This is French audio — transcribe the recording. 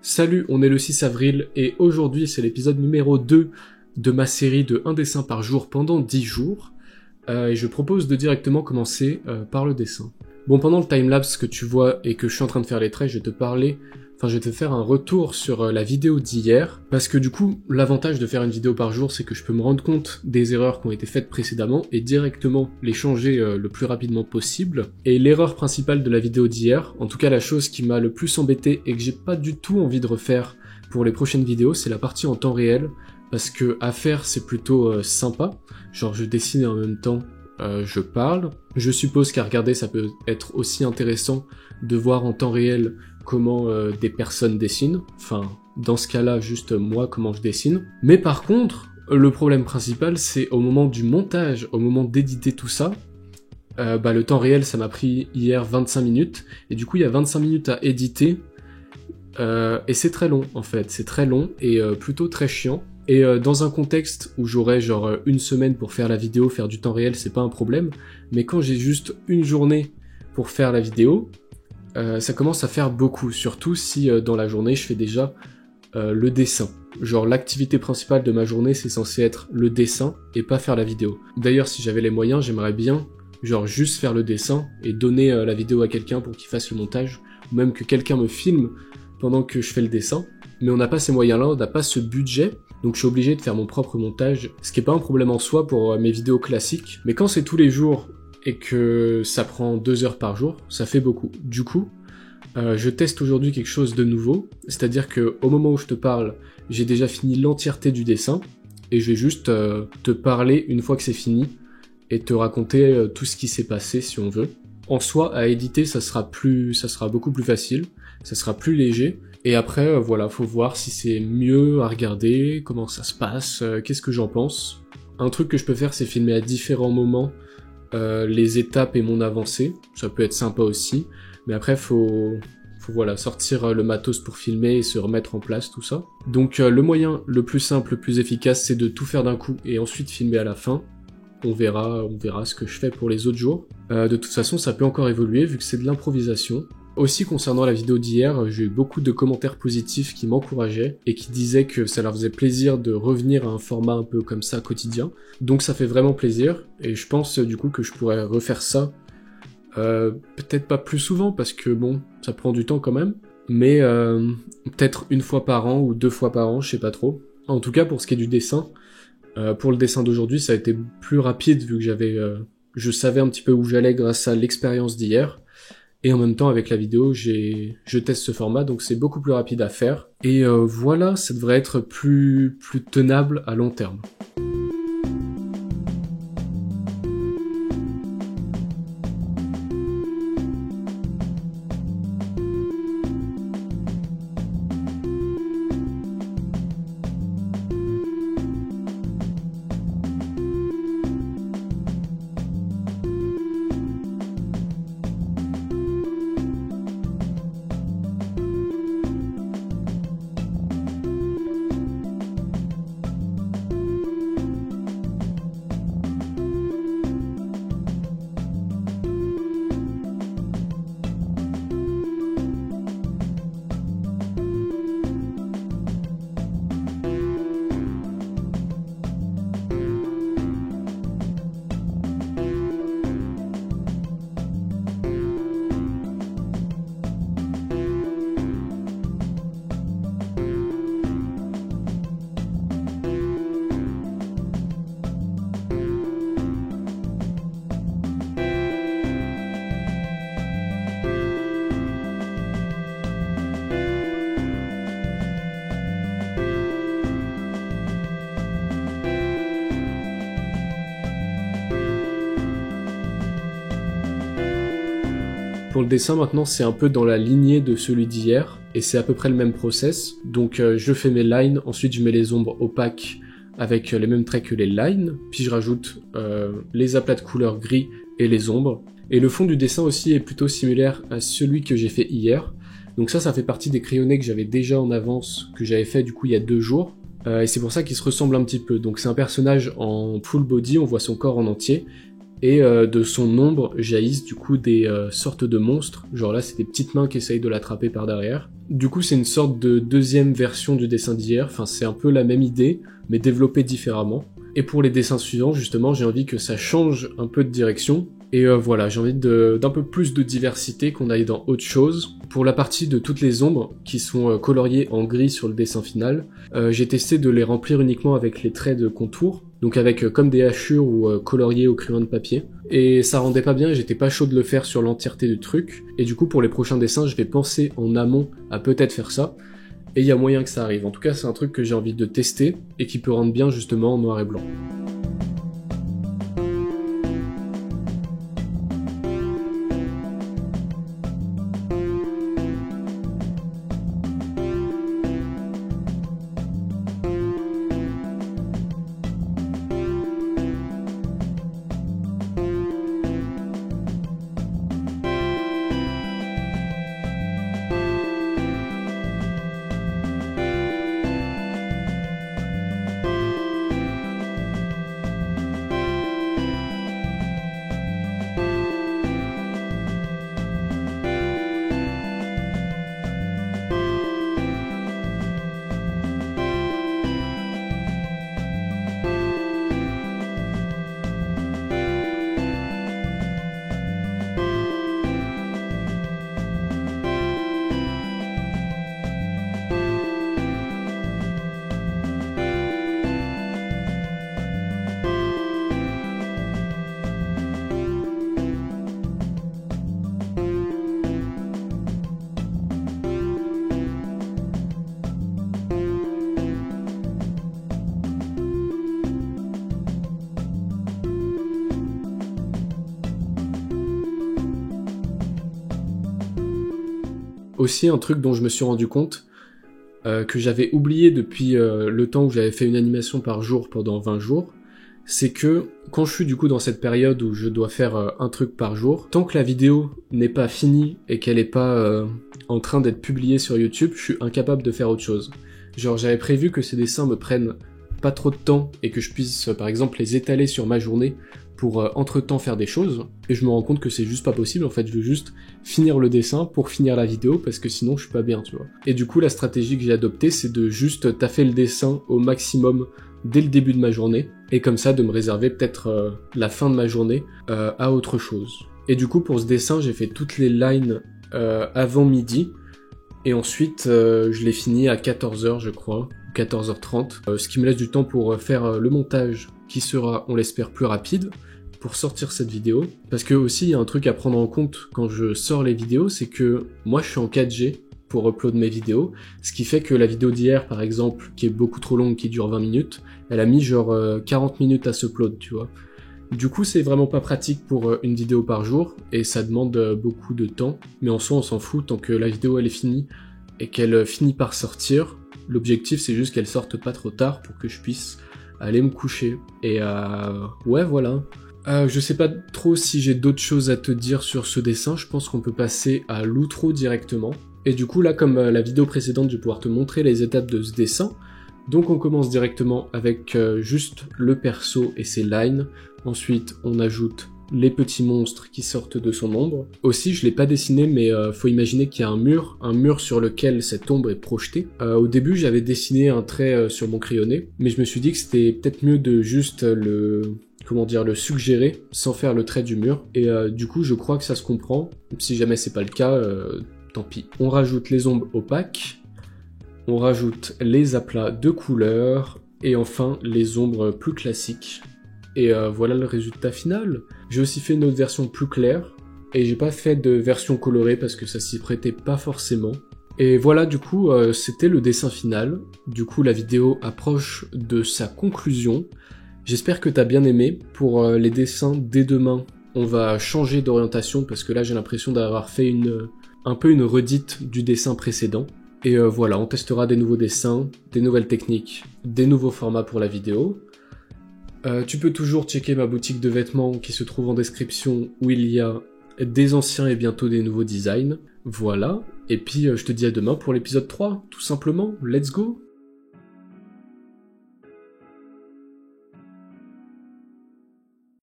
Salut, on est le 6 avril et aujourd'hui c'est l'épisode numéro 2 de ma série de 1 dessin par jour pendant 10 jours. Et je propose de directement commencer par le dessin. Bon, pendant le timelapse que tu vois et que je suis en train de faire les traits, je vais te faire un retour sur la vidéo d'hier, parce que du coup, l'avantage de faire une vidéo par jour, c'est que je peux me rendre compte des erreurs qui ont été faites précédemment et directement les changer le plus rapidement possible. Et l'erreur principale de la vidéo d'hier, en tout cas la chose qui m'a le plus embêté et que j'ai pas du tout envie de refaire pour les prochaines vidéos, c'est la partie en temps réel, parce que à faire c'est plutôt sympa, genre je dessine et en même temps je parle. Je suppose qu'à regarder ça peut être aussi intéressant de voir en temps réel comment des personnes dessinent, enfin dans ce cas-là juste moi comment je dessine. Mais par contre, le problème principal c'est au moment du montage, au moment d'éditer tout ça, le temps réel ça m'a pris hier 25 minutes, et du coup il y a 25 minutes à éditer, et c'est très long en fait, c'est très long et plutôt très chiant. Et dans un contexte où j'aurais genre une semaine pour faire la vidéo, faire du temps réel, c'est pas un problème, mais quand j'ai juste une journée pour faire la vidéo, ça commence à faire beaucoup, surtout si dans la journée je fais déjà le dessin. Genre l'activité principale de ma journée c'est censé être le dessin et pas faire la vidéo. D'ailleurs si j'avais les moyens j'aimerais bien genre juste faire le dessin et donner la vidéo à quelqu'un pour qu'il fasse le montage, ou même que quelqu'un me filme pendant que je fais le dessin, mais on n'a pas ces moyens-là, on n'a pas ce budget. Donc je suis obligé de faire mon propre montage, ce qui est pas un problème en soi pour mes vidéos classiques, mais quand c'est tous les jours et que ça prend 2 heures par jour, ça fait beaucoup. Du coup, je teste aujourd'hui quelque chose de nouveau, c'est-à-dire que au moment où je te parle, j'ai déjà fini l'entièreté du dessin, et je vais juste te parler une fois que c'est fini, et te raconter tout ce qui s'est passé si on veut. En soi, à éditer, ça sera beaucoup plus facile, ça sera plus léger. Et après, voilà, faut voir si c'est mieux à regarder, comment ça se passe, qu'est-ce que j'en pense. Un truc que je peux faire, c'est filmer à différents moments les étapes et mon avancée. Ça peut être sympa aussi. Mais après, faut voilà, sortir le matos pour filmer et se remettre en place, tout ça. Donc le moyen le plus simple, le plus efficace, c'est de tout faire d'un coup et ensuite filmer à la fin. On verra ce que je fais pour les autres jours. De toute façon, ça peut encore évoluer vu que c'est de l'improvisation. Aussi concernant la vidéo d'hier, j'ai eu beaucoup de commentaires positifs qui m'encourageaient et qui disaient que ça leur faisait plaisir de revenir à un format un peu comme ça quotidien. Donc ça fait vraiment plaisir et je pense du coup que je pourrais refaire ça, peut-être pas plus souvent parce que bon, ça prend du temps quand même, mais peut-être 1 fois par an ou 2 fois par an, je sais pas trop. En tout cas pour ce qui est du dessin, pour le dessin d'aujourd'hui ça a été plus rapide vu que je savais un petit peu où j'allais grâce à l'expérience d'hier. Et en même temps, avec la vidéo, je teste ce format, donc c'est beaucoup plus rapide à faire. Et voilà, ça devrait être plus tenable à long terme. Pour le dessin maintenant c'est un peu dans la lignée de celui d'hier, et c'est à peu près le même process. Donc je fais mes lines, ensuite je mets les ombres opaques avec les mêmes traits que les lines, puis je rajoute les aplats de couleur gris et les ombres. Et le fond du dessin aussi est plutôt similaire à celui que j'ai fait hier. Donc ça fait partie des crayonnés que j'avais déjà en avance, que j'avais fait du coup il y a 2 jours. Et c'est pour ça qu'il se ressemble un petit peu. Donc c'est un personnage en full body, on voit son corps en entier, et de son ombre jaillissent du coup des sortes de monstres, genre là c'est des petites mains qui essayent de l'attraper par derrière. Du coup c'est une sorte de deuxième version du dessin d'hier, enfin c'est un peu la même idée, mais développée différemment. Et pour les dessins suivants, justement, j'ai envie que ça change un peu de direction. Et voilà, j'ai envie d'un peu plus de diversité, qu'on aille dans autre chose. Pour la partie de toutes les ombres, qui sont coloriées en gris sur le dessin final, j'ai testé de les remplir uniquement avec les traits de contour, donc avec comme des hachures ou coloriées au crayon de papier. Et ça rendait pas bien, et j'étais pas chaud de le faire sur l'entièreté du truc. Et du coup, pour les prochains dessins, je vais penser en amont à peut-être faire ça. Et il y a moyen que ça arrive. En tout cas, c'est un truc que j'ai envie de tester et qui peut rendre bien justement en noir et blanc. Aussi un truc dont je me suis rendu compte, que j'avais oublié depuis le temps où j'avais fait une animation par jour pendant 20 jours, c'est que quand je suis du coup dans cette période où je dois faire un truc par jour, tant que la vidéo n'est pas finie et qu'elle n'est pas en train d'être publiée sur YouTube, je suis incapable de faire autre chose. Genre j'avais prévu que ces dessins me prennent pas trop de temps et que je puisse par exemple les étaler sur ma journée pour entre-temps faire des choses, et je me rends compte que c'est juste pas possible. En fait je veux juste finir le dessin pour finir la vidéo, parce que sinon je suis pas bien, tu vois. Et du coup la stratégie que j'ai adoptée, c'est de juste taffer le dessin au maximum dès le début de ma journée, et comme ça de me réserver peut-être la fin de ma journée à autre chose. Et du coup pour ce dessin j'ai fait toutes les lines avant midi, et ensuite je l'ai fini à 14h je crois, 14h30, ce qui me laisse du temps pour faire le montage qui sera, on l'espère, plus rapide pour sortir cette vidéo. Parce que aussi il y a un truc à prendre en compte quand je sors les vidéos, c'est que moi je suis en 4G pour upload mes vidéos, ce qui fait que la vidéo d'hier par exemple, qui est beaucoup trop longue, qui dure 20 minutes, elle a mis genre 40 minutes à s'upload, tu vois. Du coup c'est vraiment pas pratique pour une vidéo par jour, et ça demande beaucoup de temps, mais en soi on s'en fout tant que la vidéo elle est finie, et qu'elle finit par sortir. L'objectif c'est juste qu'elle sorte pas trop tard pour que je puisse aller me coucher. Et ouais voilà. Je sais pas trop si j'ai d'autres choses à te dire sur ce dessin, je pense qu'on peut passer à l'outro directement. Et du coup là comme la vidéo précédente je vais pouvoir te montrer les étapes de ce dessin. Donc on commence directement avec juste le perso et ses lines. Ensuite on ajoute les petits monstres qui sortent de son ombre. Aussi, je l'ai pas dessiné, mais faut imaginer qu'il y a un mur sur lequel cette ombre est projetée. Au début, j'avais dessiné un trait sur mon crayonné, mais je me suis dit que c'était peut-être mieux de juste le suggérer sans faire le trait du mur. Et du coup, je crois que ça se comprend. Si jamais c'est pas le cas, tant pis. On rajoute les ombres opaques, on rajoute les aplats de couleurs, et enfin les ombres plus classiques. Et voilà le résultat final. J'ai aussi fait une autre version plus claire, et j'ai pas fait de version colorée parce que ça s'y prêtait pas forcément. Et voilà, du coup, c'était le dessin final. Du coup, la vidéo approche de sa conclusion. J'espère que t'as bien aimé. Pour les dessins, dès demain, on va changer d'orientation, parce que là, j'ai l'impression d'avoir fait un peu une redite du dessin précédent. Et voilà, on testera des nouveaux dessins, des nouvelles techniques, des nouveaux formats pour la vidéo. Tu peux toujours checker ma boutique de vêtements qui se trouve en description, où il y a des anciens et bientôt des nouveaux designs. Voilà, et puis je te dis à demain pour l'épisode 3, tout simplement, let's go!